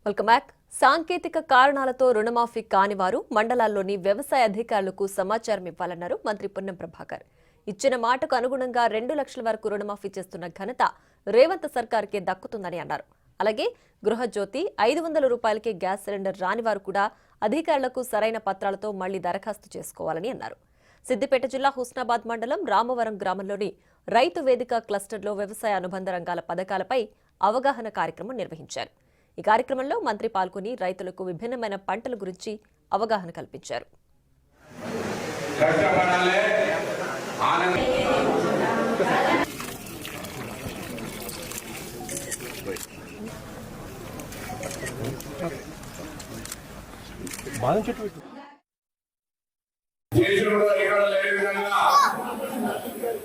Welcome back. సాంకేతిక కారణాలతో రుణమాఫీ కాని వారు మండలాల్లోని వ్యవసాయ అధికారులకు సమాచారం ఇవ్వాలన్నారు మంత్రి పొన్నం ప్రభాకర్. ఇచ్చిన మాటకు అనుగుణంగా 2 లక్షల వరకు రుణమాఫీ చేస్తున్న ఘనత రేవంత్ సర్కార్కే దక్కుతుందని అన్నారు. అలాగే గృహజ్యోతి 500 రూపాయలకే గ్యాస్ సిలిండర్ రాని వారు కూడా అధికారులకు సరైన పత్రాలతో మళ్లీ దరఖాస్తు చేసుకోవాలని అన్నారు. సిద్దిపేట జిల్లా హుస్నాబాద్ మండలం రామవరం గ్రామంలోని రైతు వేదిక క్లస్టర్లో వ్యవసాయ అనుబంధ రంగాల పథకాలపై అవగాహన కార్యక్రమం నిర్వహించారు. ఈ కార్యక్రమంలో మంత్రి పాల్గొని రైతులకు విభిన్నమైన పంటల గురించి అవగాహన కల్పించారు.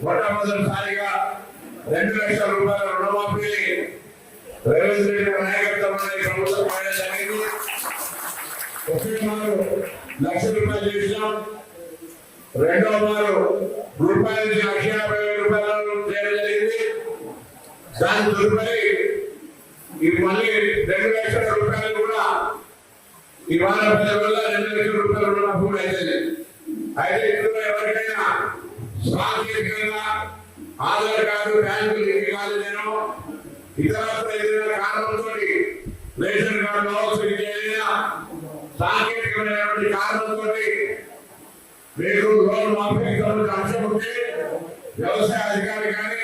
మొట్టమొదటిసారిగా 2 లక్షల రూపాయల రుణమాఫీ రేవంత్ రెడ్డి నాయకత్వంలో ప్రభుత్వం చేయడం జరిగింది. ఒకే మారు 1 లక్ష రూపాయలు చేసినాం. రెండో మారు రూపాయలు 1,50,000 రూపాయలు చేయడం జరిగింది. దాని తదుపరి ఈ మళ్ళీ 2 లక్షల రూపాయలు కూడా ఇవాళ 10 వల్ల 2 లక్షల రూపాయల రుణమాఫీ కూడా అయింది. అయితే ఇందులో ఎవరికైనా సాంకేతికంగా ఆధార్ కార్డు బ్యాంకు లింక్ కాలేదేనో ఇతరత్ర ఏదైనా కారణంతో రేషన్ కార్డులో ఏదైనా సాంకేతికమైనటువంటి కారణంతో మీకు లోన్ మాఫీ అంశం ఉంటే వ్యవసాయ అధికారి కానీ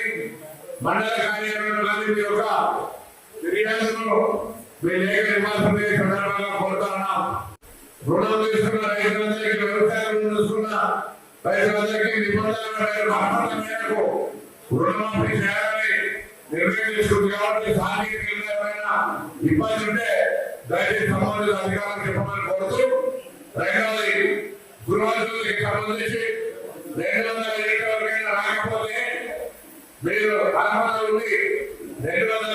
మండల కార్యాలయంలో కానీ మీ యొక్క ఫిర్యాదును మీ లేఖ నివాసమే సందర్భంగా కోరుతున్నాం. రుణం తీసుకున్న రైతులందరికీ వ్యవసాయ రుణం తీసుకున్న రైతులందరికీ నిబంధనల మేరకు రుణమాఫీ చేయాలని నిర్ణయం తీసుకుంది. కాబట్టి సాంకేతికంగా ఏమైనా ఇబ్బంది ఉంటే దయచేసి సంబంధిత అధికారులు చెప్పమని కోరుతూ, రెండవది గృహజ్యోతికి సంబంధించి 200 యూనిట్ల వరకైనా రాకపోతే మీరు అర్హత ఉండి 200